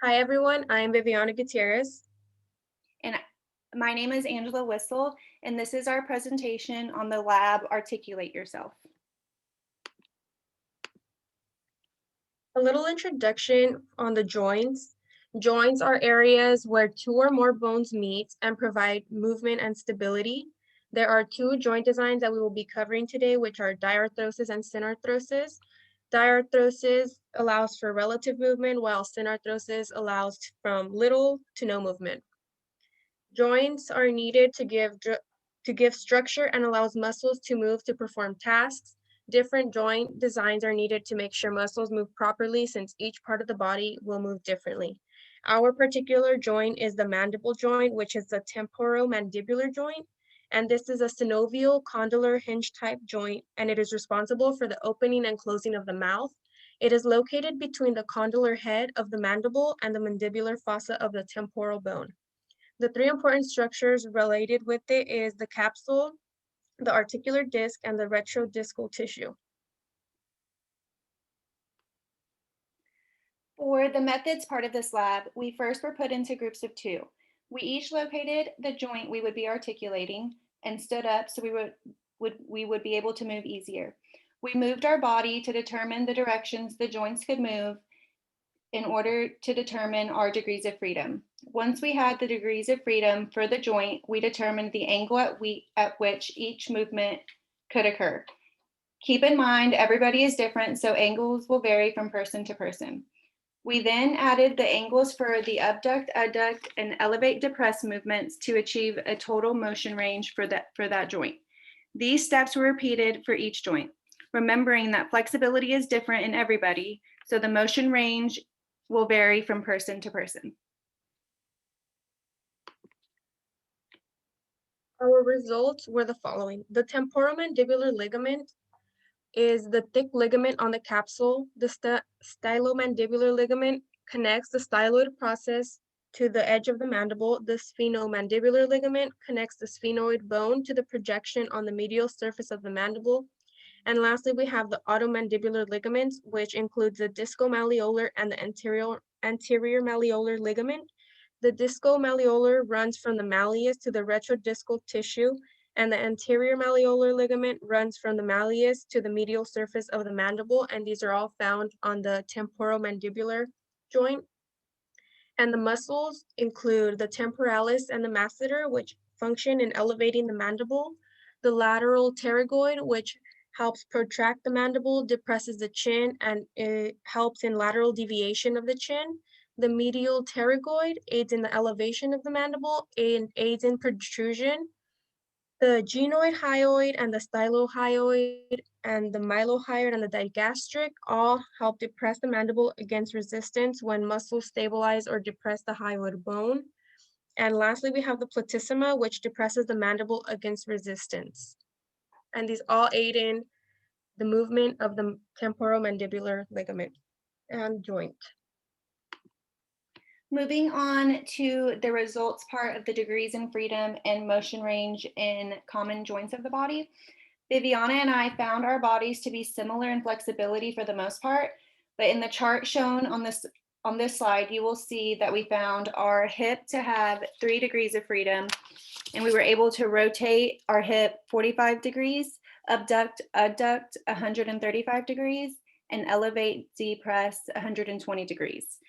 Hi everyone, I'm Viviana Gutierrez. And my name is Angela Whistle, and this is our presentation on the lab Articulate Yourself. A little introduction on the joints. Joints are areas where two or more bones meet and provide movement and stability. There are two joint designs that we will be covering today, which are diarthrosis and synarthrosis. Diarthrosis allows for relative movement, while synarthrosis allows from little to no movement. Joints are needed to give structure and allows muscles to move to perform tasks. Different joint designs are needed to make sure muscles move properly since each part of the body will move differently. Our particular joint is the mandible joint, which is the temporomandibular joint. And this is a synovial condylar hinge type joint, and it is responsible for the opening and closing of the mouth. It is located between the condylar head of the mandible and the mandibular fossa of the temporal bone. The three important structures related with it is the capsule, the articular disc, and the retrodiscal tissue. For the methods part of this lab, we first were put into groups of two. We each located the joint we would be articulating and stood up so we would be able to move easier. We moved our body to determine the directions the joints could move in order to determine our degrees of freedom. Once we had the degrees of freedom for the joint, we determined the angle at which each movement could occur. Keep in mind, everybody is different, so angles will vary from person to person. We then added the angles for the abduct, adduct, and elevate, depress movements to achieve a total motion range for that joint. These steps were repeated for each joint, remembering that flexibility is different in everybody, so the motion range will vary from person to person. Our results were the following. The temporomandibular ligament is the thick ligament on the capsule. The stylomandibular ligament connects the styloid process to the edge of the mandible. The sphenomandibular ligament connects the sphenoid bone to the projection on the medial surface of the mandible. And lastly, we have the automandibular ligaments, which includes the discomalleolar and the anterior malleolar ligament. The discomalleolar runs from the malleus to the retrodiscal tissue, and the anterior malleolar ligament runs from the malleus to the medial surface of the mandible, and these are all found on the temporomandibular joint. And the muscles include the temporalis and the masseter, which function in elevating the mandible, the lateral pterygoid, which helps protract the mandible, depresses the chin, and it helps in lateral deviation of the chin. The medial pterygoid aids in the elevation of the mandible and aids in protrusion. The genoid hyoid and the stylohyoid and the mylohyoid and the digastric all help depress the mandible against resistance when muscles stabilize or depress the hyoid bone. And lastly, we have the platysma, which depresses the mandible against resistance. And these all aid in the movement of the temporomandibular ligament and joint. Moving on to the results part of the degrees in freedom and motion range in common joints of the body. Viviana and I found our bodies to be similar in flexibility for the most part, but in the chart shown on this slide, you will see that we found our hip to have 3 degrees of freedom, and we were able to rotate our hip 45 degrees, abduct, adduct 135 degrees, and elevate, depress 120 degrees.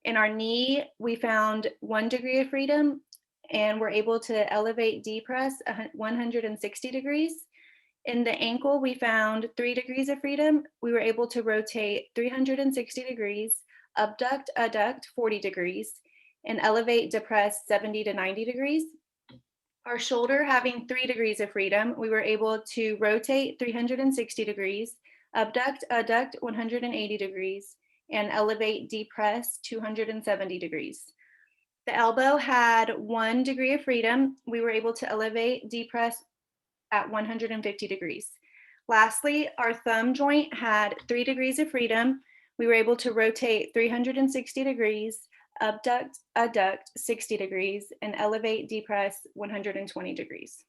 In our knee, we found 1 degree of freedom, and we're able to elevate, depress 160 degrees. In the ankle, we found 3 degrees of freedom. We were able to rotate 360 degrees, abduct, adduct 40 degrees, and elevate, depress 70 to 90 degrees. Our shoulder having 3 degrees of freedom, we were able to rotate 360 degrees, abduct, adduct 180 degrees, and elevate, depress 270 degrees. The elbow had 1 degree of freedom. We were able to elevate, depress at 150 degrees. Lastly, our thumb joint had 3 degrees of freedom. We were able to rotate 360 degrees, abduct, adduct 60 degrees, and elevate, depress 120 degrees.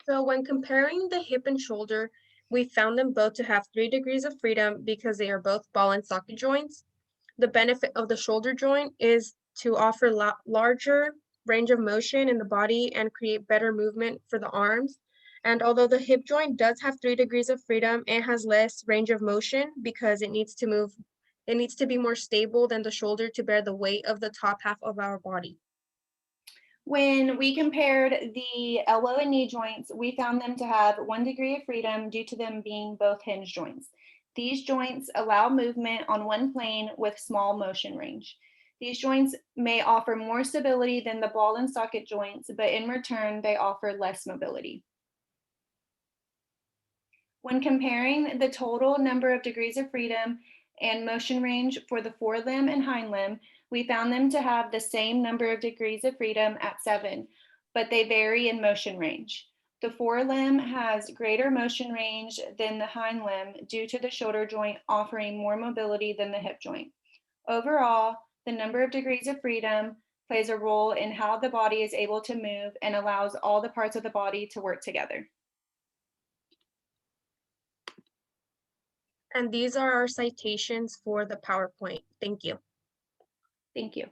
So when comparing the hip and shoulder, We found them both to have 3 degrees of freedom because they are both ball and socket joints. The benefit of the shoulder joint is to offer larger range of motion in the body and create better movement for the arms. And although the hip joint does have 3 degrees of freedom, it has less range of motion because it needs to be more stable than the shoulder to bear the weight of the top half of our body. When we compared the elbow and knee joints, we found them to have 1 degree of freedom due to them being both hinge joints. These joints allow movement on one plane with small motion range. These joints may offer more stability than the ball and socket joints, but in return, they offer less mobility. When comparing the total number of degrees of freedom and motion range for the forelimb and hind limb, we found them to have the same number of degrees of freedom at 7, but they vary in motion range. The forelimb has greater motion range than the hind limb due to the shoulder joint offering more mobility than the hip joint. Overall, the number of degrees of freedom plays a role in how the body is able to move and allows all the parts of the body to work together. And these are our citations for the PowerPoint. Thank you. Thank you.